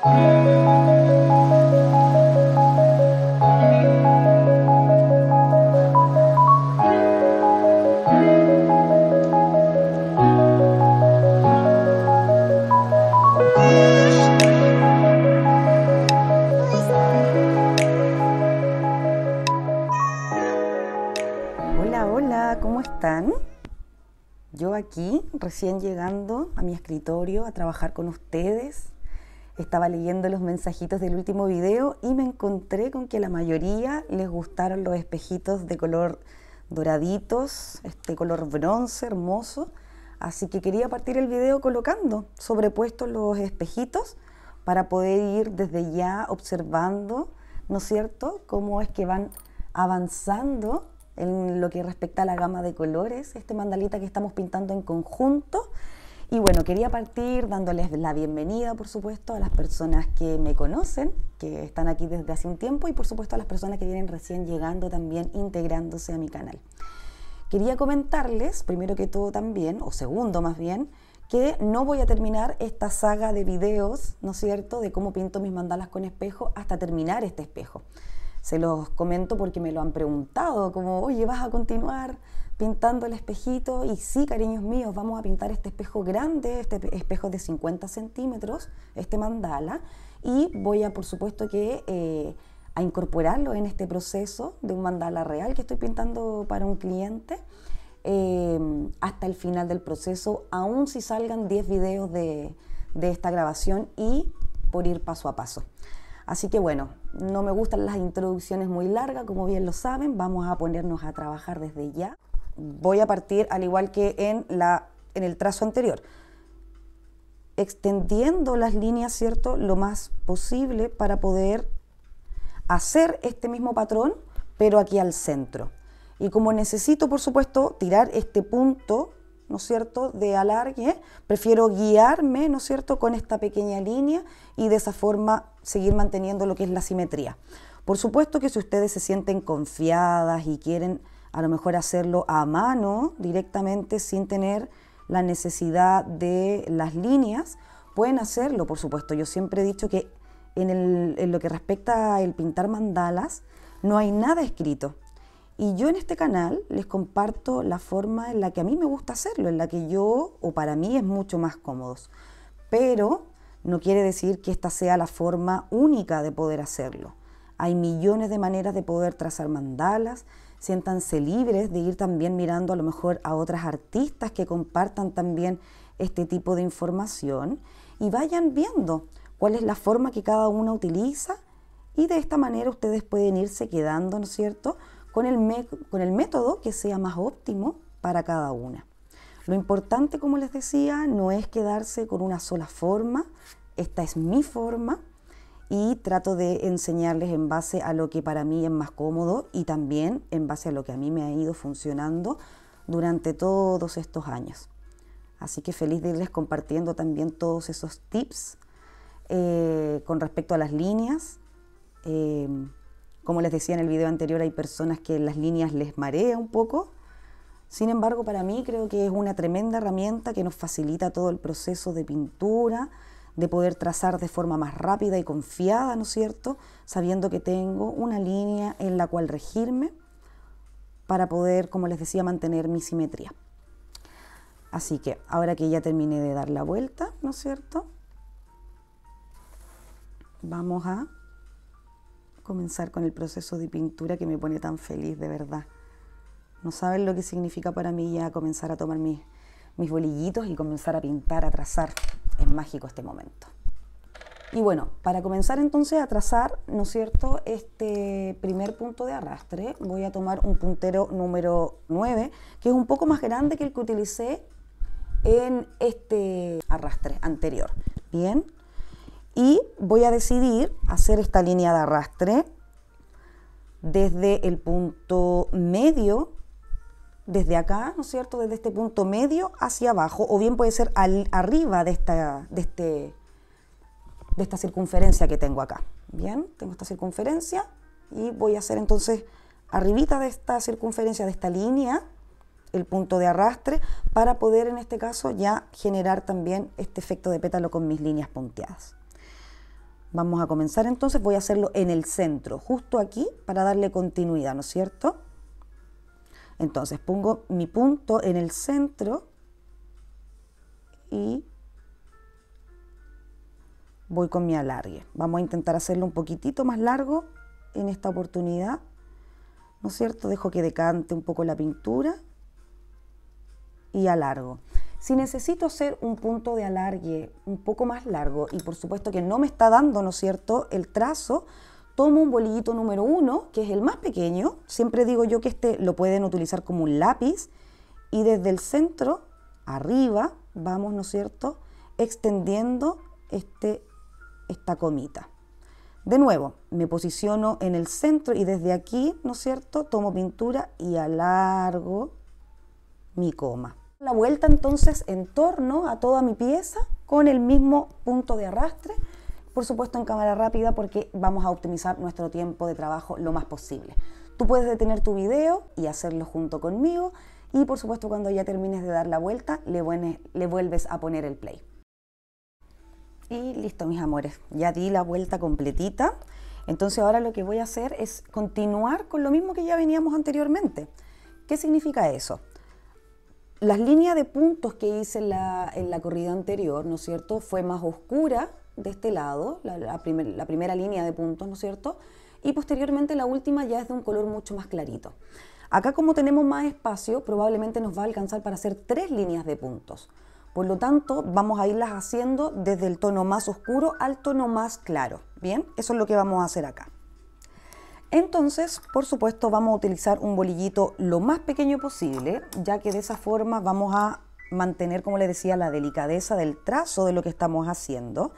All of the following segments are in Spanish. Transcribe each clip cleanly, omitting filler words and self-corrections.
Hola, hola, ¿cómo están? Yo aquí, recién llegando a mi escritorio a trabajar con ustedes, estaba leyendo los mensajitos del último video y me encontré con que a la mayoría les gustaron los espejitos de color doraditos, este color bronce hermoso, así que quería partir el video colocando sobrepuestos los espejitos para poder ir desde ya observando, ¿no es cierto?, cómo es que van avanzando en lo que respecta a la gama de colores, este mandalita que estamos pintando en conjunto. Y bueno, quería partir dándoles la bienvenida, por supuesto, a las personas que me conocen, que están aquí desde hace un tiempo, y por supuesto a las personas que vienen recién llegando también, integrándose a mi canal. Quería comentarles, primero que todo también, o segundo más bien, que no voy a terminar esta saga de videos, ¿no es cierto?, de cómo pinto mis mandalas con espejo hasta terminar este espejo. Se los comento porque me lo han preguntado, como, oye, ¿vas a continuar pintando el espejito? Y sí, cariños míos, vamos a pintar este espejo grande, este espejo de 50 centímetros, este mandala, y voy a, por supuesto, a incorporarlo en este proceso de un mandala real que estoy pintando para un cliente, hasta el final del proceso, aun si salgan 10 videos de esta grabación y por ir paso a paso. Así que bueno, no me gustan las introducciones muy largas, como bien lo saben, vamos a ponernos a trabajar desde ya. Voy a partir al igual que en el trazo anterior, extendiendo las líneas, ¿cierto?, lo más posible para poder hacer este mismo patrón, pero aquí al centro. Y como necesito, por supuesto, tirar este punto, ¿no es cierto?, de alargue, prefiero guiarme, ¿no es cierto?, con esta pequeña línea y de esa forma seguir manteniendo lo que es la simetría. Por supuesto que si ustedes se sienten confiadas y quieren a lo mejor hacerlo a mano directamente sin tener la necesidad de las líneas, pueden hacerlo, por supuesto. Yo siempre he dicho que en lo que respecta al pintar mandalas no hay nada escrito. Y yo en este canal les comparto la forma en la que a mí me gusta hacerlo, en la que yo, o para mí, es mucho más cómodo. Pero no quiere decir que esta sea la forma única de poder hacerlo. Hay millones de maneras de poder trazar mandalas. Siéntanse libres de ir también mirando a lo mejor a otras artistas que compartan también este tipo de información y vayan viendo cuál es la forma que cada una utiliza, y de esta manera ustedes pueden irse quedando, ¿no es cierto?, con el método que sea más óptimo para cada una. Lo importante, como les decía, no es quedarse con una sola forma. Esta es mi forma y trato de enseñarles en base a lo que para mí es más cómodo y también en base a lo que a mí me ha ido funcionando durante todos estos años. Así que feliz de irles compartiendo también todos esos tips con respecto a las líneas. Como les decía en el video anterior, hay personas que las líneas les marea un poco. Sin embargo, para mí creo que es una tremenda herramienta que nos facilita todo el proceso de pintura, de poder trazar de forma más rápida y confiada, ¿no es cierto?, sabiendo que tengo una línea en la cual regirme para poder, como les decía, mantener mi simetría. Así que ahora que ya terminé de dar la vuelta, ¿no es cierto?, vamos a comenzar con el proceso de pintura que me pone tan feliz, de verdad. No saben lo que significa para mí ya comenzar a tomar mis bolillitos y comenzar a pintar, a trazar. Es mágico este momento. Y bueno, para comenzar entonces a trazar, ¿no es cierto?, este primer punto de arrastre, voy a tomar un puntero número 9, que es un poco más grande que el que utilicé en este arrastre anterior. Bien. Y voy a decidir hacer esta línea de arrastre desde el punto medio, desde acá, ¿no es cierto?, desde este punto medio hacia abajo, o bien puede ser arriba de esta circunferencia que tengo acá. Bien, tengo esta circunferencia y voy a hacer entonces arribita de esta circunferencia, de esta línea, el punto de arrastre, para poder en este caso ya generar también este efecto de pétalo con mis líneas punteadas. Vamos a comenzar entonces, voy a hacerlo en el centro, justo aquí, para darle continuidad, ¿no es cierto? Entonces pongo mi punto en el centro y voy con mi alargue. Vamos a intentar hacerlo un poquitito más largo en esta oportunidad, ¿no es cierto? Dejo que decante un poco la pintura y alargo. Si necesito hacer un punto de alargue un poco más largo y por supuesto que no me está dando, ¿no es cierto?, el trazo, tomo un bolillito número 1, que es el más pequeño. Siempre digo yo que este lo pueden utilizar como un lápiz y desde el centro, arriba, vamos, ¿no es cierto?, extendiendo esta comita. De nuevo, me posiciono en el centro y desde aquí, ¿no es cierto?, tomo pintura y alargo mi coma. La vuelta entonces en torno a toda mi pieza con el mismo punto de arrastre, por supuesto en cámara rápida porque vamos a optimizar nuestro tiempo de trabajo lo más posible. Tú puedes detener tu video y hacerlo junto conmigo y por supuesto cuando ya termines de dar la vuelta le vuelves a poner el play. Y listo, mis amores, ya di la vuelta completita. Entonces ahora lo que voy a hacer es continuar con lo mismo que ya veníamos anteriormente. ¿Qué significa eso? Las líneas de puntos que hice en la corrida anterior, ¿no es cierto?, fue más oscura de este lado, la primera línea de puntos, ¿no es cierto?, y posteriormente la última ya es de un color mucho más clarito. Acá, como tenemos más espacio, probablemente nos va a alcanzar para hacer 3 líneas de puntos. Por lo tanto, vamos a irlas haciendo desde el tono más oscuro al tono más claro. Bien, eso es lo que vamos a hacer acá. Entonces, por supuesto, vamos a utilizar un bolillito lo más pequeño posible, ya que de esa forma vamos a mantener, como les decía, la delicadeza del trazo de lo que estamos haciendo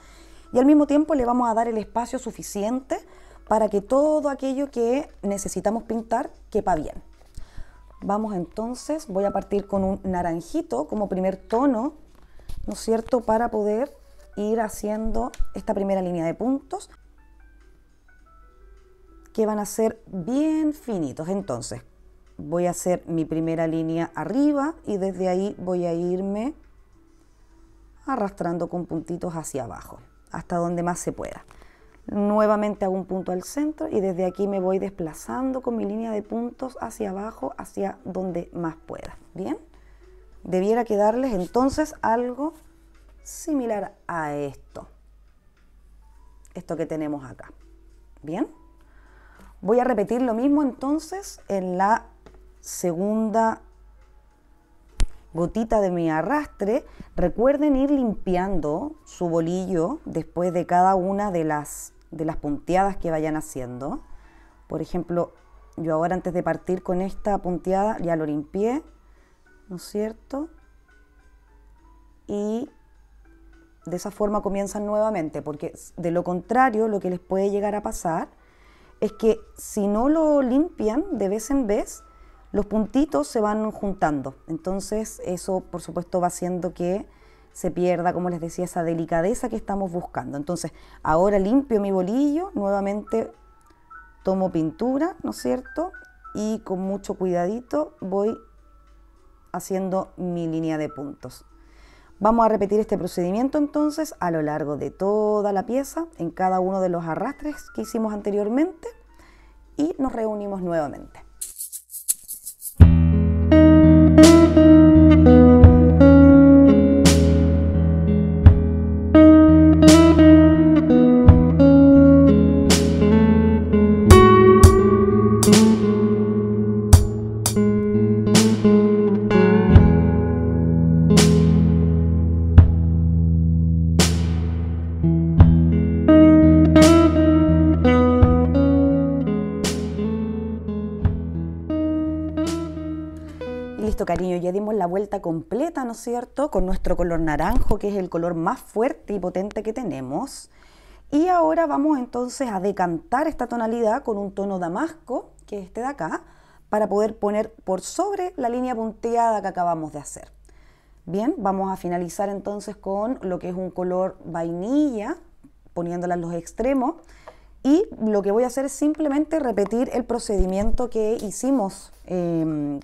y al mismo tiempo le vamos a dar el espacio suficiente para que todo aquello que necesitamos pintar quepa bien. Vamos entonces, voy a partir con un naranjito como primer tono, ¿no es cierto?, para poder ir haciendo esta primera línea de puntos, que van a ser bien finitos. Entonces voy a hacer mi primera línea arriba y desde ahí voy a irme arrastrando con puntitos hacia abajo hasta donde más se pueda. Nuevamente hago un punto al centro y desde aquí me voy desplazando con mi línea de puntos hacia abajo, hacia donde más pueda. Bien, debiera quedarles entonces algo similar a esto que tenemos acá. Bien, voy a repetir lo mismo entonces en la segunda gotita de mi arrastre. Recuerden ir limpiando su bolillo después de cada una de las punteadas que vayan haciendo. Por ejemplo, yo ahora antes de partir con esta punteada ya lo limpié, ¿no es cierto? Y de esa forma comienzan nuevamente, porque de lo contrario lo que les puede llegar a pasar es que si no lo limpian de vez en vez, los puntitos se van juntando. Entonces eso por supuesto va haciendo que se pierda, como les decía, esa delicadeza que estamos buscando. Entonces ahora limpio mi bolillo, nuevamente tomo pintura, ¿no es cierto? Y con mucho cuidadito voy haciendo mi línea de puntos. Vamos a repetir este procedimiento entonces a lo largo de toda la pieza, en cada uno de los arrastres que hicimos anteriormente y nos reunimos nuevamente. Listo, cariño, ya dimos la vuelta completa, ¿no es cierto?, con nuestro color naranjo, que es el color más fuerte y potente que tenemos. Y ahora vamos entonces a decantar esta tonalidad con un tono damasco, que es este de acá, para poder poner por sobre la línea punteada que acabamos de hacer. Bien, vamos a finalizar entonces con lo que es un color vainilla, poniéndola en los extremos. Y lo que voy a hacer es simplemente repetir el procedimiento que hicimos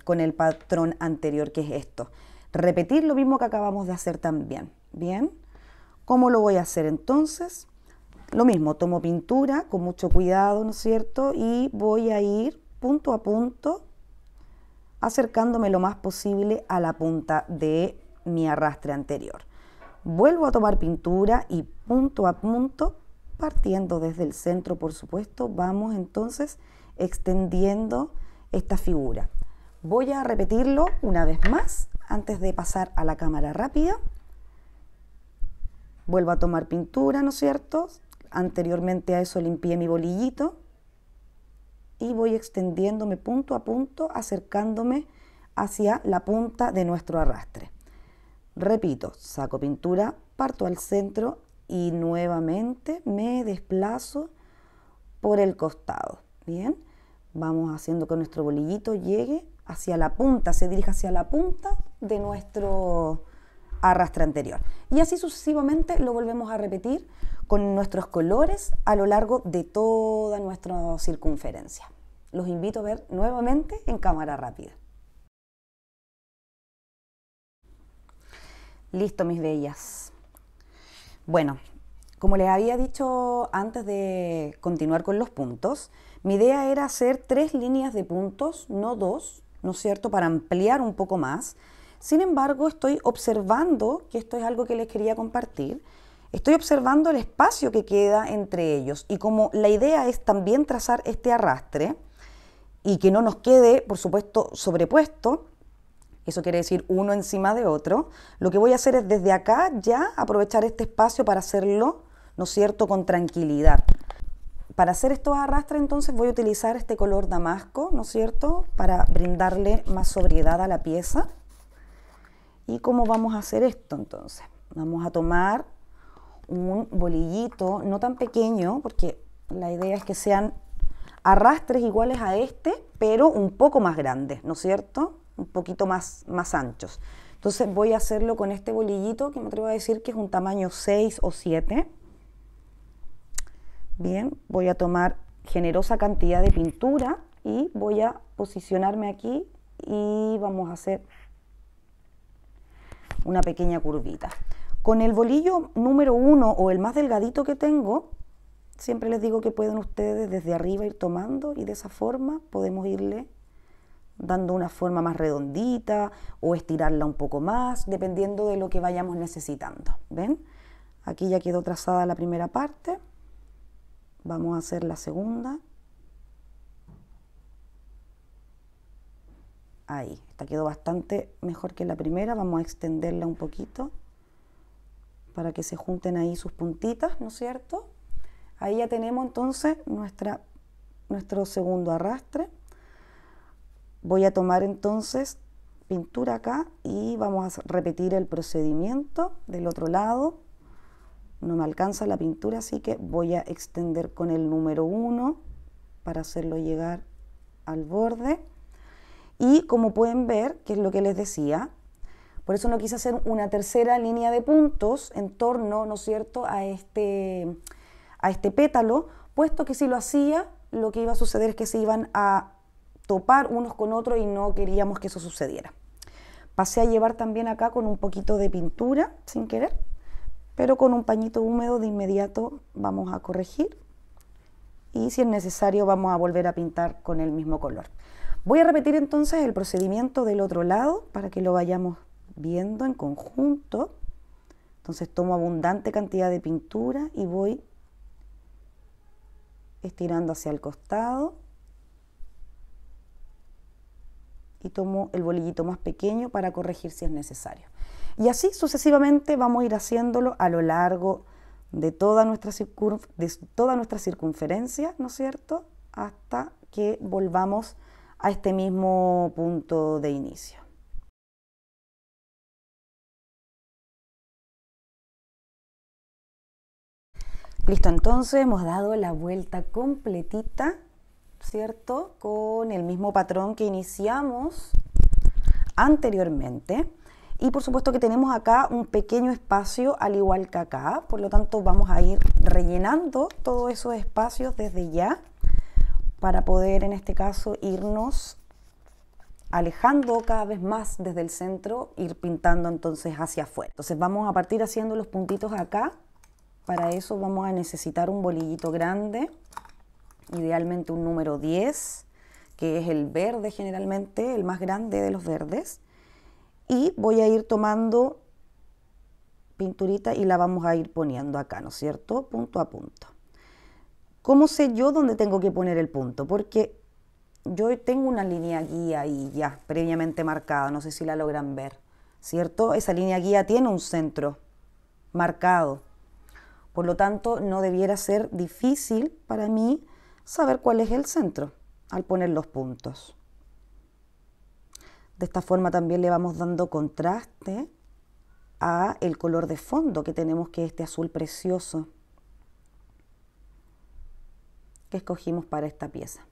con el patrón anterior, que es esto. Repetir lo mismo que acabamos de hacer también. Bien, ¿cómo lo voy a hacer entonces? Lo mismo, tomo pintura con mucho cuidado, ¿no es cierto? Y voy a ir punto a punto, acercándome lo más posible a la punta de mi arrastre anterior. Vuelvo a tomar pintura y punto a punto, partiendo desde el centro, por supuesto, vamos entonces extendiendo esta figura. Voy a repetirlo una vez más antes de pasar a la cámara rápida. Vuelvo a tomar pintura, ¿no es cierto? Anteriormente a eso limpié mi bolillito y voy extendiéndome punto a punto, acercándome hacia la punta de nuestro arrastre. Repito, saco pintura, parto al centro y nuevamente me desplazo por el costado. Bien, vamos haciendo que nuestro bolillito llegue hacia la punta, se dirija hacia la punta de nuestro arrastre anterior. Y así sucesivamente lo volvemos a repetir con nuestros colores a lo largo de toda nuestra circunferencia. Los invito a ver nuevamente en cámara rápida. Listo, mis bellas. Bueno, como les había dicho antes de continuar con los puntos, mi idea era hacer 3 líneas de puntos, no 2, ¿no es cierto?, para ampliar un poco más. Sin embargo, estoy observando, que esto es algo que les quería compartir, estoy observando el espacio que queda entre ellos. Y como la idea es también trazar este arrastre y que no nos quede, por supuesto, sobrepuesto, eso quiere decir uno encima de otro, lo que voy a hacer es desde acá ya aprovechar este espacio para hacerlo, ¿no es cierto?, con tranquilidad. Para hacer estos arrastres entonces voy a utilizar este color damasco, ¿no es cierto?, para brindarle más sobriedad a la pieza. ¿Y cómo vamos a hacer esto entonces? Vamos a tomar un bolillito no tan pequeño, porque la idea es que sean arrastres iguales a este, pero un poco más grandes, ¿no es cierto?, un poquito más anchos. Entonces voy a hacerlo con este bolillito que me atrevo a decir que es un tamaño 6 o 7. Bien, voy a tomar generosa cantidad de pintura y voy a posicionarme aquí y vamos a hacer una pequeña curvita. Con el bolillo número 1 o el más delgadito que tengo, siempre les digo que pueden ustedes desde arriba ir tomando y de esa forma podemos irle dando una forma más redondita o estirarla un poco más, dependiendo de lo que vayamos necesitando. ¿Ven? Aquí ya quedó trazada la primera parte. Vamos a hacer la segunda. Ahí, esta quedó bastante mejor que la primera. Vamos a extenderla un poquito para que se junten ahí sus puntitas, ¿no es cierto? Ahí ya tenemos entonces nuestro segundo arrastre. Voy a tomar entonces pintura acá y vamos a repetir el procedimiento del otro lado. No me alcanza la pintura, así que voy a extender con el número 1 para hacerlo llegar al borde. Y como pueden ver, que es lo que les decía, por eso no quise hacer una tercera línea de puntos en torno, ¿no es cierto?, a este pétalo, puesto que si lo hacía, lo que iba a suceder es que se iban a topar unos con otros y no queríamos que eso sucediera. Pasé a llevar también acá con un poquito de pintura, sin querer, pero con un pañito húmedo de inmediato vamos a corregir y si es necesario vamos a volver a pintar con el mismo color. Voy a repetir entonces el procedimiento del otro lado para que lo vayamos viendo en conjunto. Entonces tomo abundante cantidad de pintura y voy estirando hacia el costado y tomo el bolillito más pequeño para corregir si es necesario. Y así sucesivamente vamos a ir haciéndolo a lo largo de toda nuestra circunferencia, ¿no es cierto?, hasta que volvamos a este mismo punto de inicio. Listo, entonces hemos dado la vuelta completita, ¿cierto?, con el mismo patrón que iniciamos anteriormente. Y por supuesto que tenemos acá un pequeño espacio al igual que acá, por lo tanto vamos a ir rellenando todos esos espacios desde ya para poder en este caso irnos alejando cada vez más desde el centro, ir pintando entonces hacia afuera. Entonces vamos a partir haciendo los puntitos acá, Para eso vamos a necesitar un bolillito grande, idealmente un número 10, que es el verde generalmente, el más grande de los verdes. Y voy a ir tomando pinturita y la vamos a ir poniendo acá, ¿no es cierto? Punto a punto. ¿Cómo sé yo dónde tengo que poner el punto? Porque yo tengo una línea guía ahí ya previamente marcada, no sé si la logran ver, ¿cierto? Esa línea guía tiene un centro marcado. Por lo tanto, no debiera ser difícil para mí saber cuál es el centro al poner los puntos. De esta forma también le vamos dando contraste a el color de fondo que tenemos, que es este azul precioso que escogimos para esta pieza.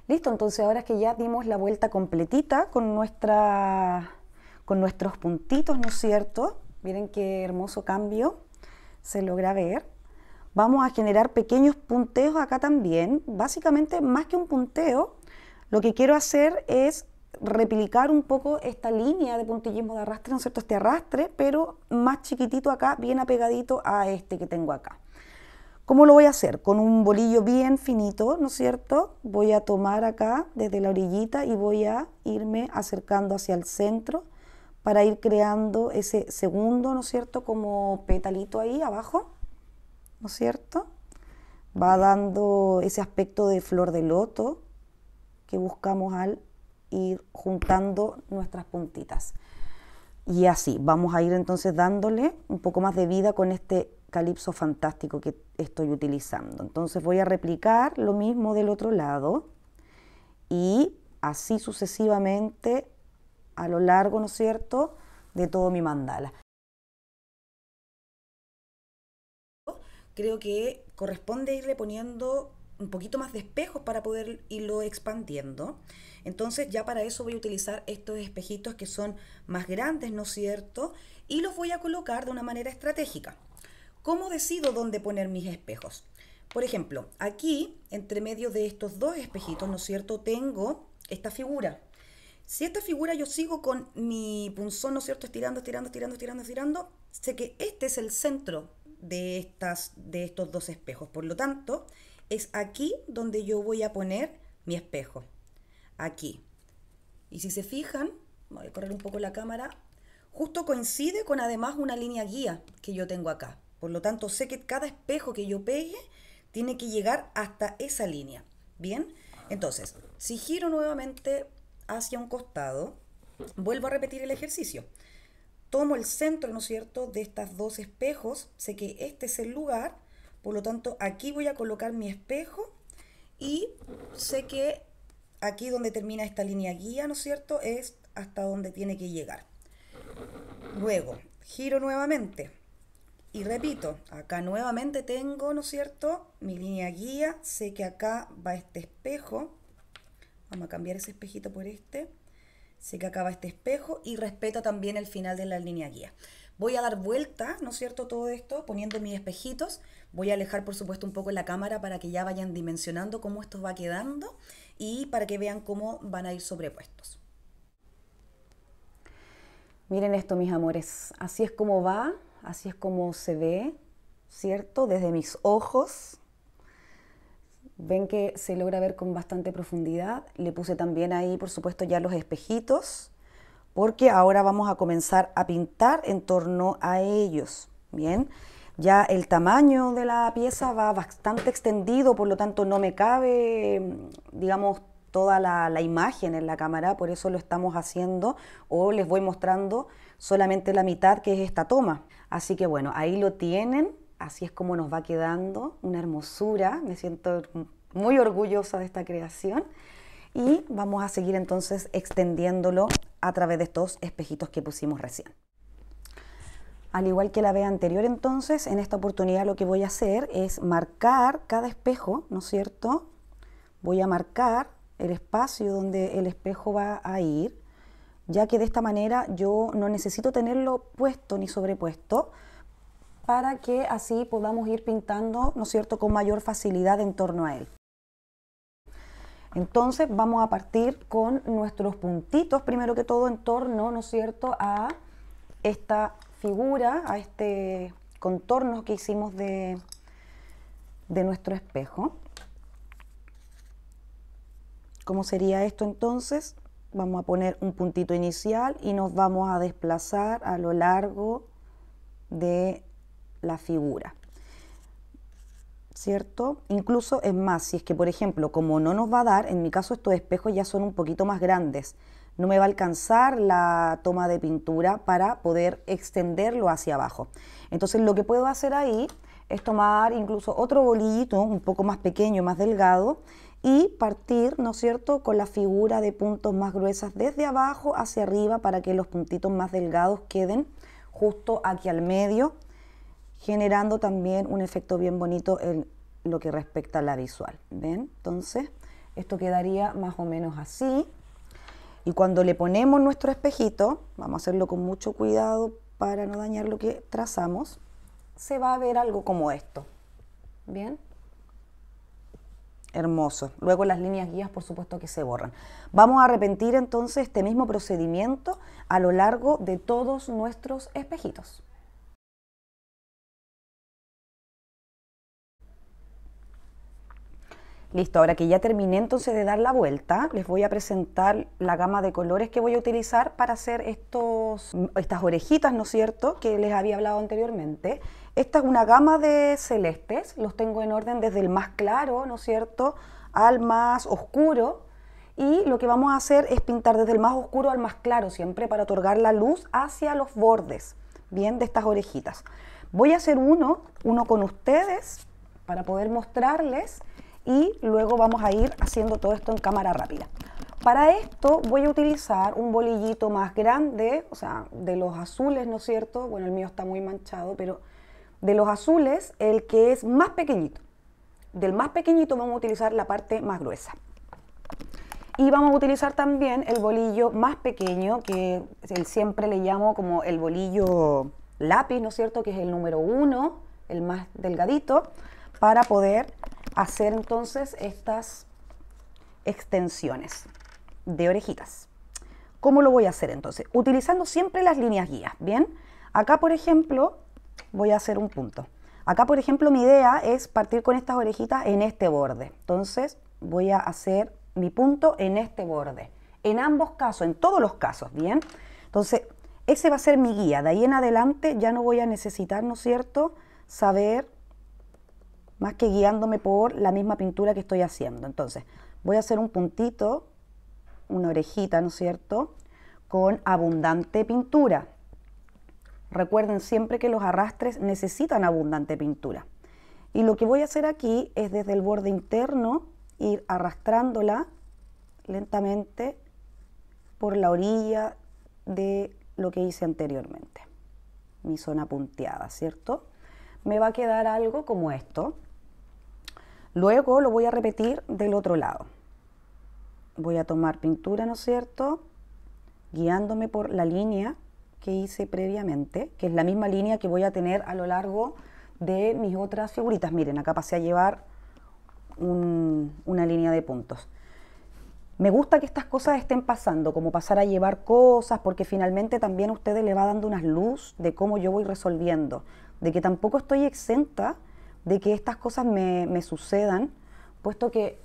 Listo, entonces ahora que ya dimos la vuelta completita con nuestros puntitos, ¿no es cierto? Miren qué hermoso cambio se logra ver. Vamos a generar pequeños punteos acá también. Básicamente, más que un punteo, lo que quiero hacer es replicar un poco esta línea de puntillismo de arrastre, ¿no es cierto? Este arrastre, pero más chiquitito acá, bien apegadito a este que tengo acá. ¿Cómo lo voy a hacer? Con un bolillo bien finito, ¿no es cierto? Voy a tomar acá desde la orillita y voy a irme acercando hacia el centro para ir creando ese segundo, ¿no es cierto? Como petalito ahí abajo, ¿no es cierto? Va dando ese aspecto de flor de loto que buscamos al ir juntando nuestras puntitas. Y así, vamos a ir entonces dándole un poco más de vida con este calipso fantástico que estoy utilizando. Entonces voy a replicar lo mismo del otro lado y así sucesivamente a lo largo, ¿no es cierto?, de todo mi mandala. Creo que corresponde irle poniendo un poquito más de espejos para poder irlo expandiendo. Entonces ya para eso voy a utilizar estos espejitos que son más grandes, ¿no es cierto? Y los voy a colocar de una manera estratégica. ¿Cómo decido dónde poner mis espejos? Por ejemplo, aquí, entre medio de estos dos espejitos, ¿no es cierto?, tengo esta figura. Si esta figura yo sigo con mi punzón, ¿no es cierto?, estirando, estirando, estirando, estirando, estirando, sé que este es el centro de estos dos espejos. Por lo tanto, es aquí donde yo voy a poner mi espejo. Aquí. Y si se fijan, voy a correr un poco la cámara, justo coincide con además una línea guía que yo tengo acá. Por lo tanto, sé que cada espejo que yo pegue tiene que llegar hasta esa línea. ¿Bien? Entonces, si giro nuevamente hacia un costado, vuelvo a repetir el ejercicio. Tomo el centro, ¿no es cierto?, de estos dos espejos. Sé que este es el lugar. Por lo tanto, aquí voy a colocar mi espejo y sé que aquí donde termina esta línea guía, ¿no es cierto?, es hasta donde tiene que llegar. Luego, giro nuevamente. Y repito, acá nuevamente tengo, ¿no es cierto?, mi línea guía. Sé que acá va este espejo. Vamos a cambiar ese espejito por este. Sé que acá va este espejo y respeta también el final de la línea guía. Voy a dar vuelta, ¿no es cierto?, todo esto poniendo mis espejitos. Voy a alejar, por supuesto, un poco la cámara para que ya vayan dimensionando cómo esto va quedando y para que vean cómo van a ir sobrepuestos. Miren esto, mis amores. Así es como va. Así es como se ve, ¿cierto? Desde mis ojos. Ven que se logra ver con bastante profundidad. Le puse también ahí, por supuesto, ya los espejitos, porque ahora vamos a comenzar a pintar en torno a ellos. Bien, ya el tamaño de la pieza va bastante extendido, por lo tanto no me cabe, digamos, toda la imagen en la cámara, por eso lo estamos haciendo o les voy mostrando solamente la mitad, que es esta toma. Así que bueno, ahí lo tienen, así es como nos va quedando, una hermosura, me siento muy orgullosa de esta creación y vamos a seguir entonces extendiéndolo a través de estos espejitos que pusimos recién. Al igual que la vez anterior entonces, en esta oportunidad lo que voy a hacer es marcar cada espejo, ¿no es cierto? Voy a marcar el espacio donde el espejo va a ir, ya que de esta manera yo no necesito tenerlo puesto ni sobrepuesto para que así podamos ir pintando, ¿no es cierto?, con mayor facilidad en torno a él. Entonces vamos a partir con nuestros puntitos, primero que todo en torno, ¿no es cierto?, a esta figura, a este contorno que hicimos de nuestro espejo. ¿Cómo sería esto entonces? Vamos a poner un puntito inicial y nos vamos a desplazar a lo largo de la figura, ¿cierto? Incluso es más, si es que por ejemplo, como no nos va a dar, en mi caso estos espejos ya son un poquito más grandes, no me va a alcanzar la toma de pintura para poder extenderlo hacia abajo. Entonces lo que puedo hacer ahí es tomar incluso otro bolillito un poco más pequeño, más delgado, y partir, ¿no es cierto?, con la figura de puntos más gruesas desde abajo hacia arriba para que los puntitos más delgados queden justo aquí al medio, generando también un efecto bien bonito en lo que respecta a la visual. ¿Ven? Entonces, esto quedaría más o menos así. Y cuando le ponemos nuestro espejito, vamos a hacerlo con mucho cuidado para no dañar lo que trazamos, se va a ver algo como esto. ¿Bien? Hermoso. Luego las líneas guías, por supuesto, que se borran. Vamos a repetir entonces este mismo procedimiento a lo largo de todos nuestros espejitos. Listo, ahora que ya terminé entonces de dar la vuelta, les voy a presentar la gama de colores que voy a utilizar para hacer estas orejitas, ¿no es cierto?, que les había hablado anteriormente. Esta es una gama de celestes, los tengo en orden desde el más claro, ¿no es cierto?, al más oscuro. Y lo que vamos a hacer es pintar desde el más oscuro al más claro, siempre para otorgar la luz hacia los bordes, bien, de estas orejitas. Voy a hacer uno con ustedes para poder mostrarles. Y luego vamos a ir haciendo todo esto en cámara rápida. Para esto voy a utilizar un bolillito más grande, o sea, de los azules, ¿no es cierto? Bueno, el mío está muy manchado, pero de los azules, el que es más pequeñito. Del más pequeñito vamos a utilizar la parte más gruesa. Y vamos a utilizar también el bolillo más pequeño, que siempre le llamo como el bolillo lápiz, ¿no es cierto? Que es el número 1, el más delgadito, para poder hacer entonces estas extensiones de orejitas. ¿Cómo lo voy a hacer entonces? Utilizando siempre las líneas guías, ¿bien? Acá, por ejemplo, voy a hacer un punto. Acá, por ejemplo, mi idea es partir con estas orejitas en este borde. Entonces, voy a hacer mi punto en este borde. En ambos casos, en todos los casos, ¿bien? Entonces, ese va a ser mi guía. De ahí en adelante ya no voy a necesitar, ¿no es cierto?, saber más que guiándome por la misma pintura que estoy haciendo. Entonces, voy a hacer un puntito, una orejita, ¿no es cierto?, con abundante pintura. Recuerden siempre que los arrastres necesitan abundante pintura. Y lo que voy a hacer aquí es desde el borde interno ir arrastrándola lentamente por la orilla de lo que hice anteriormente. Mi zona punteada, ¿cierto? Me va a quedar algo como esto. Luego lo voy a repetir del otro lado. Voy a tomar pintura, ¿no es cierto?, guiándome por la línea que hice previamente, que es la misma línea que voy a tener a lo largo de mis otras figuritas. Miren, acá pasé a llevar una línea de puntos. Me gusta que estas cosas estén pasando, como pasar a llevar cosas, porque finalmente también a ustedes les va dando unas luz de cómo yo voy resolviendo, de que tampoco estoy exenta de que estas cosas me sucedan, puesto que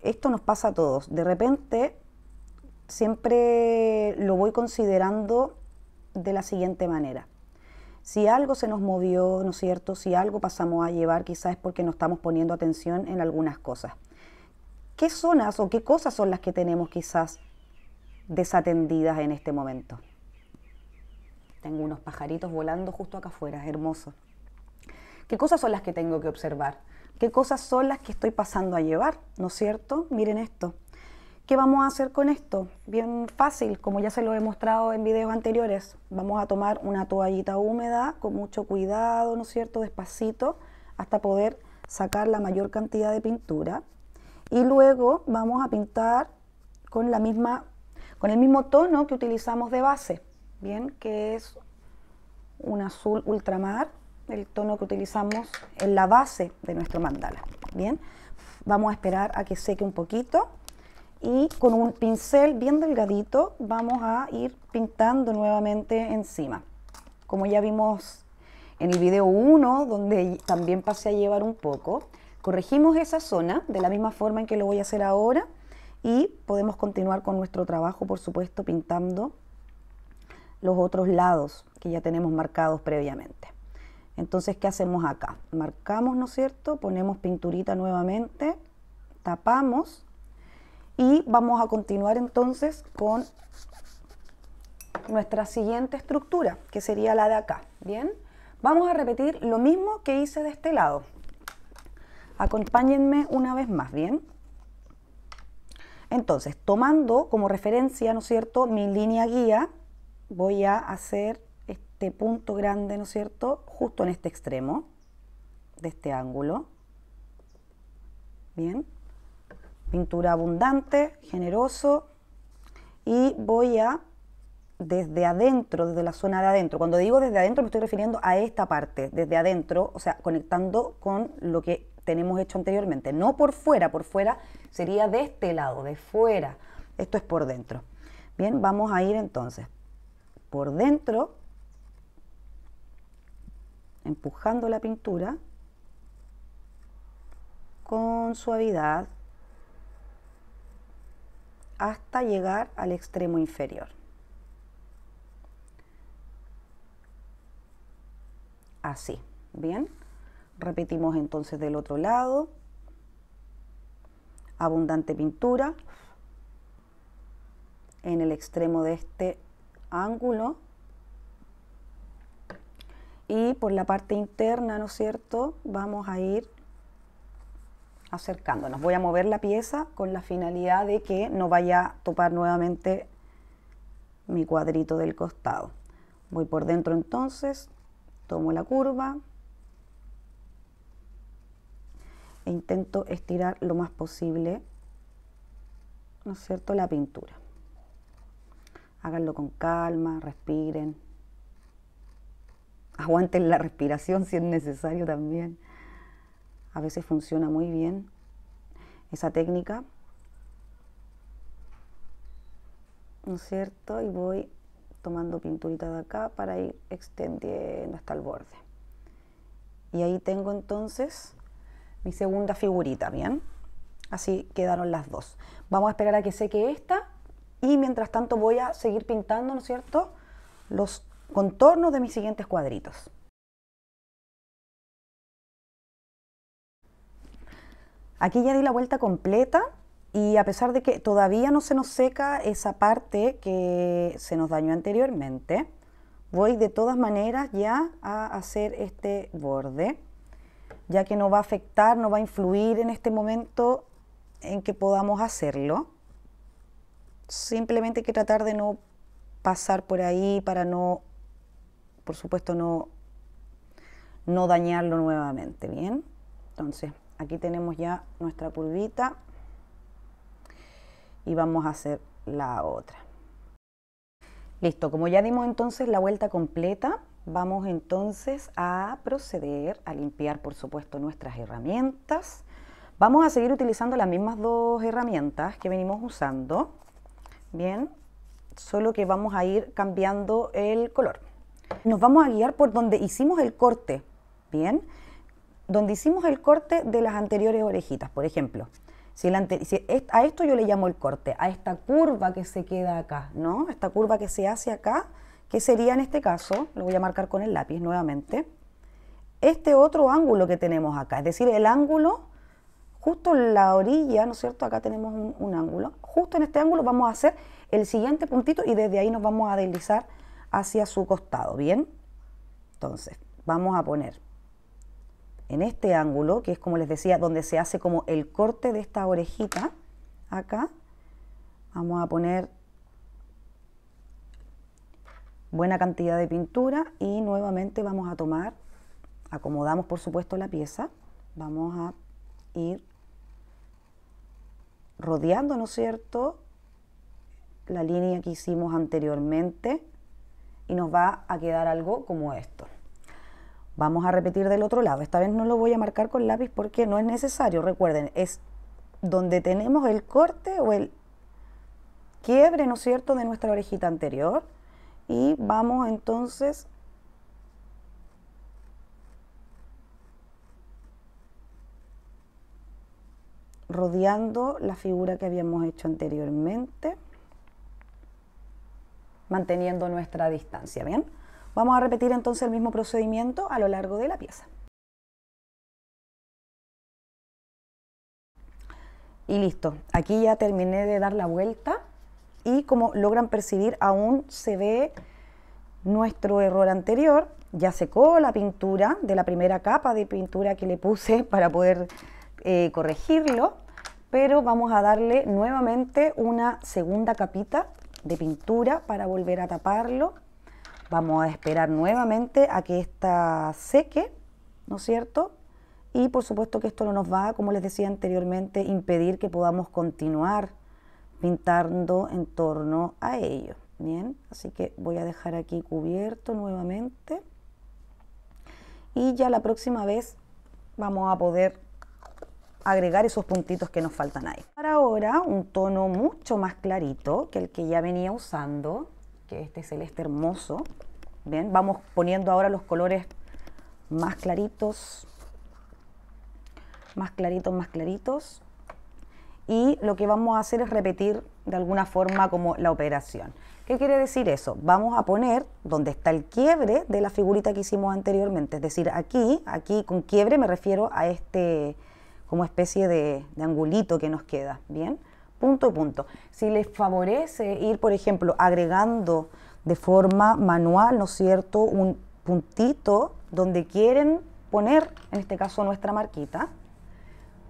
esto nos pasa a todos. De repente siempre lo voy considerando de la siguiente manera. Si algo se nos movió, ¿no es cierto?, si algo pasamos a llevar, quizás es porque no estamos poniendo atención en algunas cosas. ¿Qué zonas o qué cosas son las que tenemos quizás desatendidas en este momento? Tengo unos pajaritos volando justo acá afuera, es hermoso. ¿Qué cosas son las que tengo que observar? ¿Qué cosas son las que estoy pasando a llevar? ¿No es cierto? Miren esto. ¿Qué vamos a hacer con esto? Bien fácil, como ya se lo he mostrado en videos anteriores. Vamos a tomar una toallita húmeda con mucho cuidado, ¿no es cierto?, despacito, hasta poder sacar la mayor cantidad de pintura. Y luego vamos a pintar con el mismo tono que utilizamos de base, bien, que es un azul ultramar, el tono que utilizamos en la base de nuestro mandala. Bien, vamos a esperar a que seque un poquito y con un pincel bien delgadito vamos a ir pintando nuevamente encima. como ya vimos en el video 1, donde también pasé a llevar un poco. Corregimos esa zona de la misma forma en que lo voy a hacer ahora y podemos continuar con nuestro trabajo, por supuesto, pintando los otros lados que ya tenemos marcados previamente. Entonces, ¿qué hacemos acá? Marcamos, ¿no es cierto? Ponemos pinturita nuevamente, tapamos y vamos a continuar entonces con nuestra siguiente estructura, que sería la de acá. Bien, vamos a repetir lo mismo que hice de este lado. Acompáñenme una vez más, ¿bien? Entonces, tomando como referencia, ¿no es cierto?, mi línea guía, voy a hacer este punto grande, ¿no es cierto?, justo en este extremo de este ángulo. Bien, pintura abundante, generoso, y voy a, desde adentro, desde la zona de adentro, cuando digo desde adentro me estoy refiriendo a esta parte, desde adentro, o sea, conectando con lo que tenemos hecho anteriormente, no por fuera sería de este lado, de fuera, esto es por dentro. Bien, vamos a ir entonces por dentro, empujando la pintura con suavidad hasta llegar al extremo inferior. Así, bien. Repetimos entonces del otro lado. Abundante pintura en el extremo de este ángulo. Y por la parte interna, ¿no es cierto?, vamos a ir acercándonos. Voy a mover la pieza con la finalidad de que no vaya a topar nuevamente mi cuadrito del costado. Voy por dentro entonces, tomo la curva e intento estirar lo más posible, ¿no es cierto?, la pintura. Háganlo con calma, respiren. Aguanten la respiración si es necesario también. A veces funciona muy bien esa técnica, ¿no es cierto? Y voy tomando pinturita de acá para ir extendiendo hasta el borde. Y ahí tengo entonces mi segunda figurita, ¿bien? Así quedaron las dos. Vamos a esperar a que seque esta y mientras tanto voy a seguir pintando, ¿no es cierto?, los contornos de mis siguientes cuadritos. Aquí ya di la vuelta completa y a pesar de que todavía no se nos seca esa parte que se nos dañó anteriormente, voy de todas maneras ya a hacer este borde, ya que no va a afectar, no va a influir en este momento en que podamos hacerlo. Simplemente hay que tratar de no pasar por ahí para no, por supuesto, no dañarlo nuevamente, ¿bien? Entonces, aquí tenemos ya nuestra curvita y vamos a hacer la otra. Listo, como ya dimos entonces la vuelta completa, vamos entonces a proceder a limpiar, por supuesto, nuestras herramientas. Vamos a seguir utilizando las mismas dos herramientas que venimos usando, bien, solo que vamos a ir cambiando el color. Nos vamos a guiar por donde hicimos el corte, bien, donde hicimos el corte de las anteriores orejitas, por ejemplo. A esto yo le llamo el corte, a esta curva que se queda acá, ¿no? Esta curva que se hace acá, que sería en este caso, lo voy a marcar con el lápiz nuevamente, este otro ángulo que tenemos acá, es decir, el ángulo justo en la orilla, ¿no es cierto? Acá tenemos un ángulo, justo en este ángulo vamos a hacer el siguiente puntito y desde ahí nos vamos a deslizar hacia su costado, ¿bien? Entonces, vamos a poner en este ángulo, que es como les decía, donde se hace como el corte de esta orejita, acá, vamos a poner buena cantidad de pintura y nuevamente vamos a tomar, acomodamos por supuesto la pieza, vamos a ir rodeando, ¿no es cierto?, la línea que hicimos anteriormente y nos va a quedar algo como esto. Vamos a repetir del otro lado. Esta vez no lo voy a marcar con lápiz porque no es necesario. Recuerden, es donde tenemos el corte o el quiebre, ¿no es cierto?, de nuestra orejita anterior. Y vamos entonces rodeando la figura que habíamos hecho anteriormente, manteniendo nuestra distancia. Bien, vamos a repetir entonces el mismo procedimiento a lo largo de la pieza. Y listo, aquí ya terminé de dar la vuelta y como logran percibir aún se ve nuestro error anterior. Ya secó la pintura de la primera capa de pintura que le puse para poder corregirlo, pero vamos a darle nuevamente una segunda capita de pintura para volver a taparlo. Vamos a esperar nuevamente a que esta seque, ¿no es cierto? Y por supuesto que esto no nos va, como les decía anteriormente, impedir que podamos continuar pintando en torno a ello. Bien, así que voy a dejar aquí cubierto nuevamente. Y ya la próxima vez vamos a poder agregar esos puntitos que nos faltan ahí. Para ahora, un tono mucho más clarito que el que ya venía usando, que este celeste hermoso. Bien, vamos poniendo ahora los colores más claritos, más claritos, más claritos. Y lo que vamos a hacer es repetir de alguna forma como la operación. ¿Qué quiere decir eso? Vamos a poner donde está el quiebre de la figurita que hicimos anteriormente. Es decir, aquí con quiebre me refiero a este como especie de angulito que nos queda. Bien, punto y punto. Si les favorece ir, por ejemplo, agregando de forma manual, ¿no es cierto?, un puntito donde quieren poner, en este caso, nuestra marquita,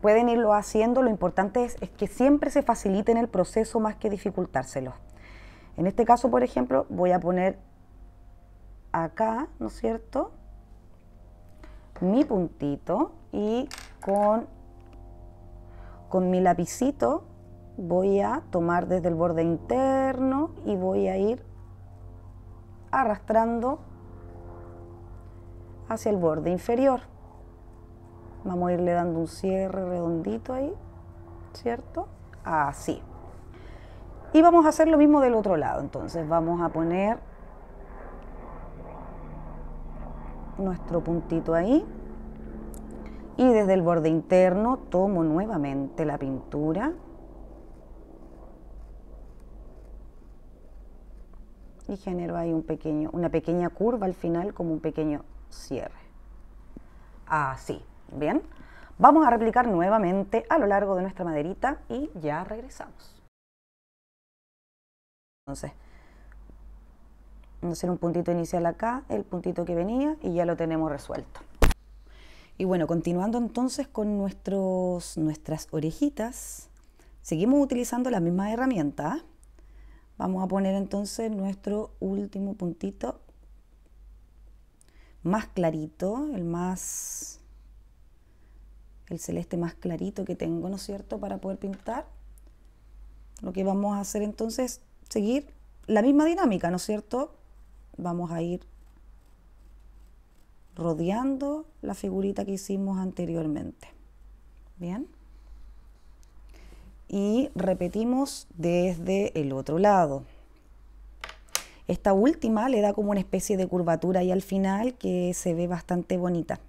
pueden irlo haciendo. Lo importante es que siempre se facilite en el proceso más que dificultárselo. En este caso, por ejemplo, voy a poner acá, ¿no es cierto?, mi puntito y con mi lapicito voy a tomar desde el borde interno y voy a ir arrastrando hacia el borde inferior. Vamos a irle dando un cierre redondito ahí, ¿cierto? Así. Y vamos a hacer lo mismo del otro lado. Entonces vamos a poner nuestro puntito ahí. Y desde el borde interno tomo nuevamente la pintura. Y genero ahí una pequeña curva al final, como un pequeño cierre. Así. Bien, vamos a replicar nuevamente a lo largo de nuestra maderita y ya regresamos. Entonces, vamos a hacer un puntito inicial acá, el puntito que venía y ya lo tenemos resuelto. Y bueno, continuando entonces con nuestras orejitas, seguimos utilizando la misma herramienta. Vamos a poner entonces nuestro último puntito más clarito, el celeste más clarito que tengo, ¿no es cierto?, para poder pintar. Lo que vamos a hacer entonces es seguir la misma dinámica, ¿no es cierto? Vamos a ir rodeando la figurita que hicimos anteriormente. Bien. Y repetimos desde el otro lado. Esta última le da como una especie de curvatura ahí al final que se ve bastante bonita.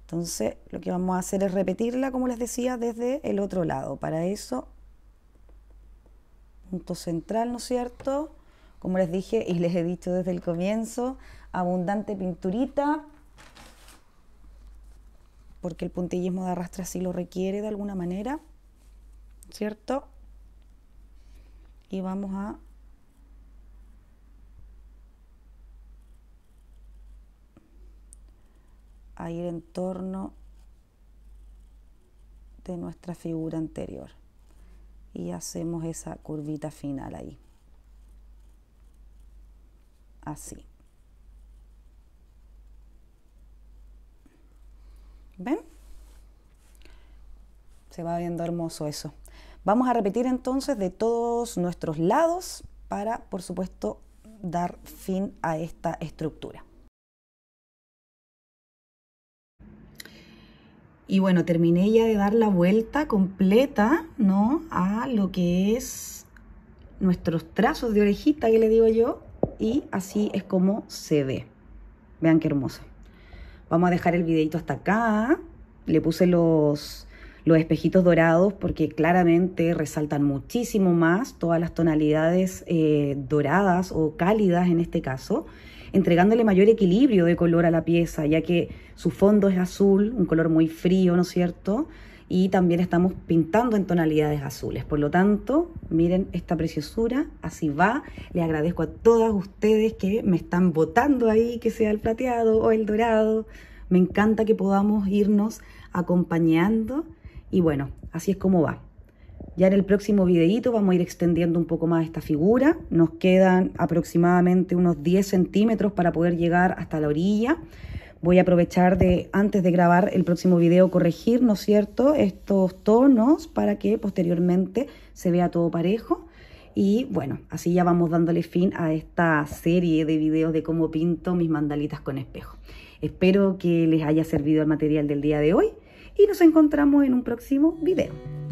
Entonces lo que vamos a hacer es repetirla, como les decía, desde el otro lado. Para eso, punto central, ¿no es cierto? Como les dije y les he dicho desde el comienzo, abundante pinturita, porque el puntillismo de arrastre así lo requiere de alguna manera, ¿cierto? Y vamos a ir en torno de nuestra figura anterior y hacemos esa curvita final ahí, así. ¿Ven? Se va viendo hermoso eso. Vamos a repetir entonces de todos nuestros lados para, por supuesto, dar fin a esta estructura. Y bueno, terminé ya de dar la vuelta completa, ¿no?, a lo que es nuestros trazos de orejita, que le digo yo, y así es como se ve. Vean qué hermoso. Vamos a dejar el videito hasta acá. Le puse los los espejitos dorados porque claramente resaltan muchísimo más todas las tonalidades doradas o cálidas en este caso, entregándole mayor equilibrio de color a la pieza, ya que su fondo es azul, un color muy frío, ¿no es cierto? Y también estamos pintando en tonalidades azules. Por lo tanto, miren esta preciosura, así va. Les agradezco a todas ustedes que me están votando ahí, que sea el plateado o el dorado. Me encanta que podamos irnos acompañando. Y bueno, así es como va. Ya en el próximo videito vamos a ir extendiendo un poco más esta figura. Nos quedan aproximadamente unos 10 centímetros para poder llegar hasta la orilla. Voy a aprovechar de, antes de grabar el próximo video, corregir, ¿no es cierto?, estos tonos para que posteriormente se vea todo parejo. Y bueno, así ya vamos dándole fin a esta serie de videos de cómo pinto mis mandalitas con espejo. Espero que les haya servido el material del día de hoy y nos encontramos en un próximo video.